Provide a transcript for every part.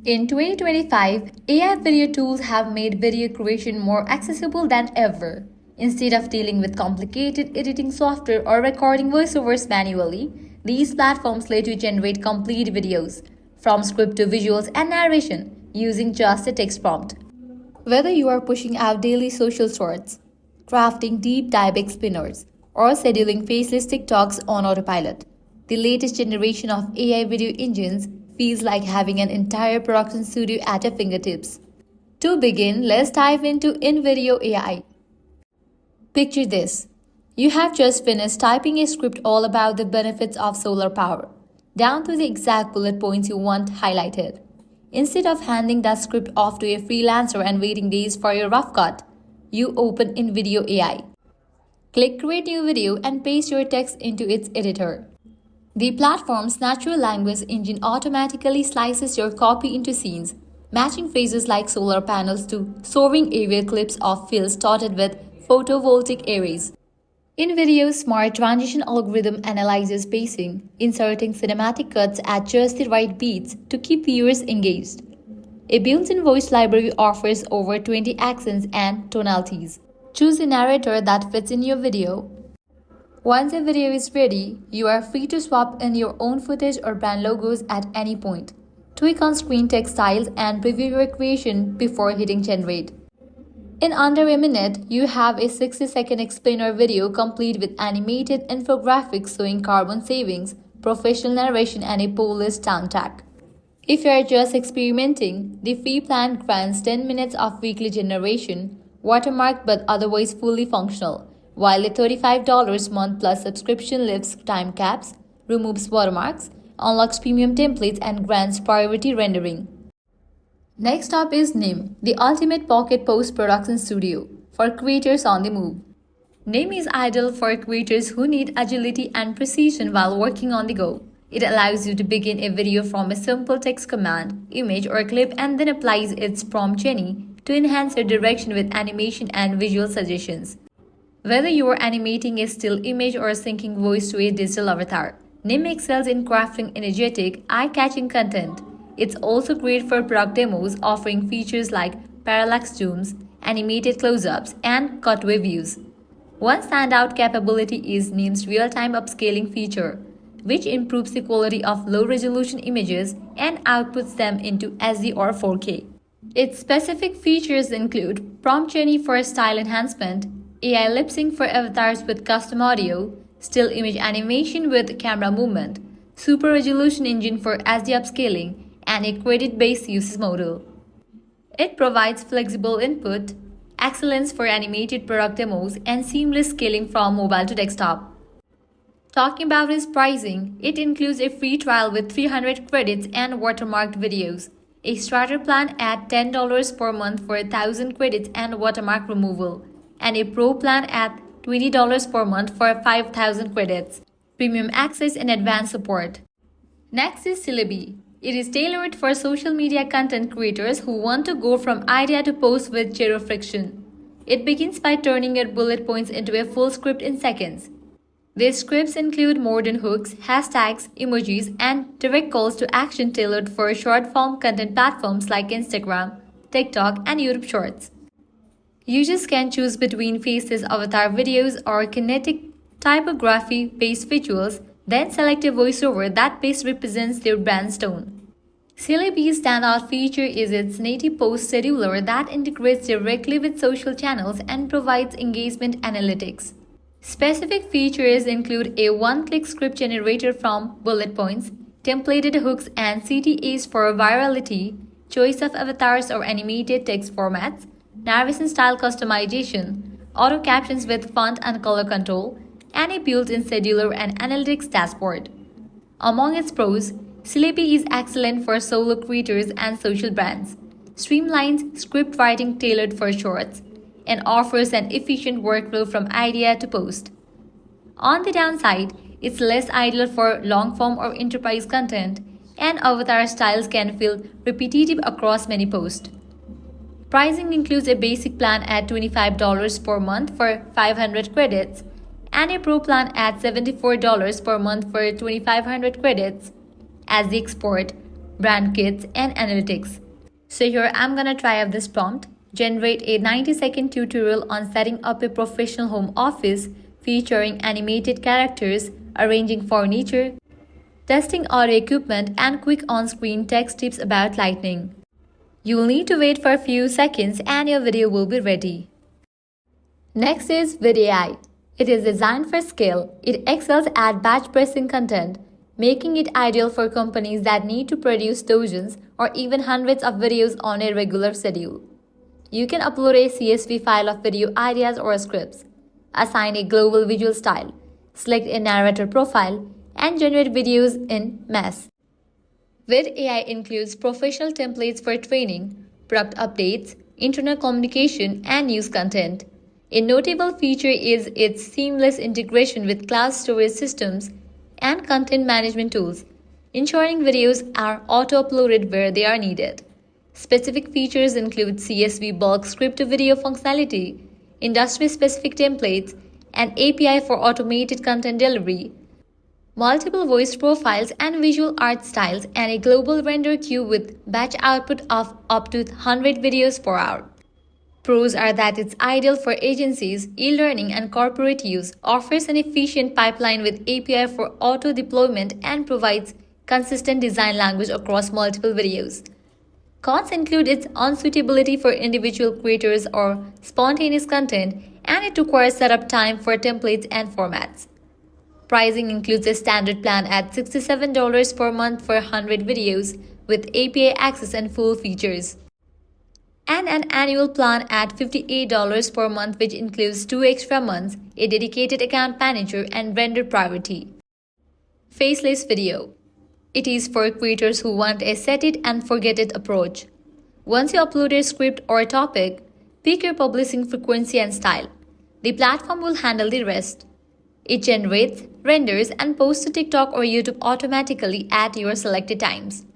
In 2025, AI video tools have made video creation more accessible than ever. Instead of dealing with complicated editing software or recording voiceovers manually, these platforms let you generate complete videos, from script to visuals and narration, using just a text prompt. Whether you are pushing out daily social shorts, crafting deep dive explainers, or scheduling faceless TikToks on autopilot, the latest generation of AI video engines feels like having an entire production studio at your fingertips. To begin, let's dive into InVideo.AI. Picture this. You have just finished typing a script all about the benefits of solar power, down to the exact bullet points you want highlighted. Instead of handing that script off to a freelancer and waiting days for your rough cut, you open InVideo.AI. Click Create New Video and paste your text into its editor. The platform's natural language engine automatically slices your copy into scenes, matching phrases like solar panels to soaring aerial clips of fields dotted with photovoltaic arrays. InVideo's smart transition algorithm analyzes pacing, inserting cinematic cuts at just the right beats to keep viewers engaged. A built-in voice library offers over 20 accents and tonalities. Choose a narrator that fits in your video. Once a video is ready, you are free to swap in your own footage or brand logos at any point. Tweak on-screen text styles and preview your creation before hitting generate. In under a minute, you have a 60-second explainer video complete with animated infographics showing carbon savings, professional narration, and a playlist soundtrack. If you are just experimenting, the free plan grants 10 minutes of weekly generation, watermarked but otherwise fully functional, while the $35 month plus subscription lifts time caps, removes watermarks, unlocks premium templates, and grants priority rendering. Next up is Nim, the ultimate pocket post-production studio for creators on the move. Nim is ideal for creators who need agility and precision while working on the go. It allows you to begin a video from a simple text command, image, or clip and then applies its prompt genie to enhance your direction with animation and visual suggestions. Whether you are animating a still image or syncing voice to a digital avatar, Nim excels in crafting energetic, eye-catching content. It's also great for product demos, offering features like parallax zooms, animated close-ups, and cutaway views. One standout capability is Nim's real-time upscaling feature, which improves the quality of low-resolution images and outputs them into SD or 4K. Its specific features include prompt genie for style enhancement, AI lip sync for avatars with custom audio, still image animation with camera movement, super resolution engine for SD upscaling, and a credit-based usage model. It provides flexible input, excellence for animated product demos, and seamless scaling from mobile to desktop. Talking about its pricing, it includes a free trial with 300 credits and watermarked videos, a starter plan at $10 per month for 1,000 credits and watermark removal, and a pro plan at $20 per month for 5,000 credits, premium access and advanced support. Next is Syllaby. It is tailored for social media content creators who want to go from idea to post with zero friction. It begins by turning your bullet points into a full script in seconds. These scripts include modern hooks, hashtags, emojis, and direct calls to action tailored for short-form content platforms like Instagram, TikTok, and YouTube Shorts. Users can choose between faceless avatar videos or kinetic typography-based visuals, then select a voiceover that best represents their brand's tone. Syllaby's standout feature is its native post scheduler that integrates directly with social channels and provides engagement analytics. Specific features include a one-click script generator from bullet points, templated hooks and CTAs for virality, choice of avatars or animated text formats, narration style customization, auto captions with font and color control, and a built-in scheduler and analytics dashboard. Among its pros, Syllaby is excellent for solo creators and social brands, streamlines script writing tailored for shorts, and offers an efficient workflow from idea to post. On the downside, it's less ideal for long-form or enterprise content, and avatar styles can feel repetitive across many posts. Pricing includes a basic plan at $25 per month for 500 credits, and a pro plan at $74 per month for 2,500 credits. As the export, brand kits, and analytics. So here I'm gonna try out this prompt. Generate a 90-second tutorial on setting up a professional home office featuring animated characters, arranging furniture, testing audio equipment, and quick on-screen text tips about lighting. You will need to wait for a few seconds and your video will be ready. Next is Vid.AI. It is designed for scale. It excels at batch pressing content, making it ideal for companies that need to produce dozens or even hundreds of videos on a regular schedule. You can upload a CSV file of video ideas or scripts, assign a global visual style, select a narrator profile, and generate videos in mass. Vid.AI includes professional templates for training, product updates, internal communication, and news content. A notable feature is its seamless integration with cloud storage systems and content management tools, ensuring videos are auto-uploaded where they are needed. Specific features include CSV bulk script-to-video functionality, industry-specific templates, an API for automated content delivery, multiple voice profiles and visual art styles, and a global render queue with batch output of up to 100 videos per hour. Pros are that it's ideal for agencies, e-learning, and corporate use, offers an efficient pipeline with API for auto-deployment, and provides consistent design language across multiple videos. Cons include its unsuitability for individual creators or spontaneous content, and it requires setup time for templates and formats. Pricing includes a standard plan at $67 per month for 100 videos with API access and full features, and an annual plan at $58 per month, which includes 2 extra months, a dedicated account manager, and render priority. Faceless.video. It is for creators who want a set-it-and-forget-it approach. Once you upload a script or a topic, pick your publishing frequency and style. The platform will handle the rest. It generates, renders, and posts to TikTok or YouTube automatically at your selected times.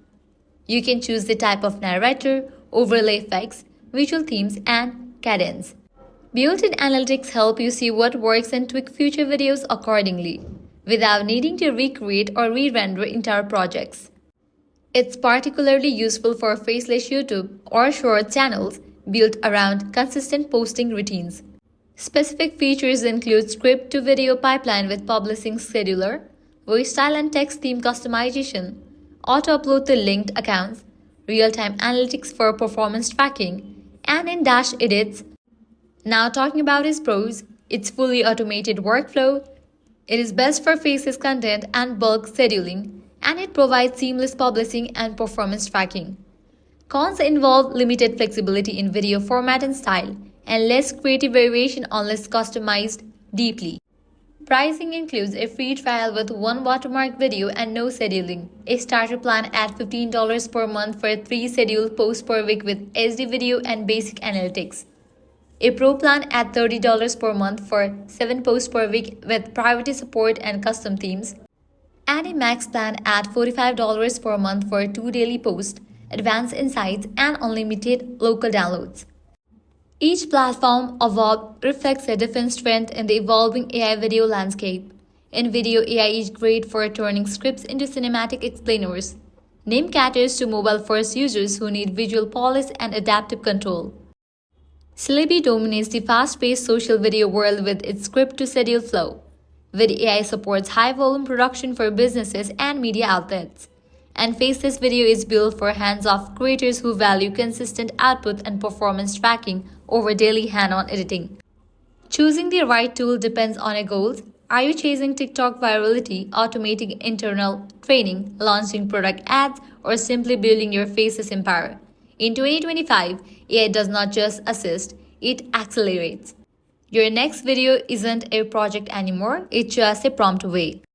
You can choose the type of narrator, overlay effects, visual themes, and cadence. Built-in analytics help you see what works and tweak future videos accordingly, without needing to recreate or re-render entire projects. It's particularly useful for faceless YouTube or short channels built around consistent posting routines. Specific features include script-to-video pipeline with publishing scheduler, voice style and text theme customization, auto-upload to linked accounts, real-time analytics for performance tracking, and in-dash edits. Now talking about its pros, its fully automated workflow, it is best for faceless content and bulk scheduling, and it provides seamless publishing and performance tracking. Cons involve limited flexibility in video format and style, and less creative variation unless customized deeply. Pricing includes a free trial with 1 watermark video and no scheduling, a starter plan at $15 per month for 3 scheduled posts per week with SD video and basic analytics, a pro plan at $30 per month for 7 posts per week with privacy support and custom themes, and a max plan at $45 per month for 2 daily posts, advanced insights, and unlimited local downloads. Each platform reflects a different strength in the evolving AI video landscape. InVideo.AI is great for turning scripts into cinematic explainers. Nim caters to mobile-first users who need visual polish and adaptive control. Syllaby dominates the fast-paced social video world with its script-to-schedule flow. Vid.AI supports high-volume production for businesses and media outlets. And Faceless.video is built for hands-off creators who value consistent output and performance tracking over daily hand-on editing. Choosing the right tool depends on your goals. Are you chasing TikTok virality, automating internal training, launching product ads, or simply building your Faceless empire? In 2025, AI does not just assist, it accelerates. Your next video isn't a project anymore, it's just a prompt away.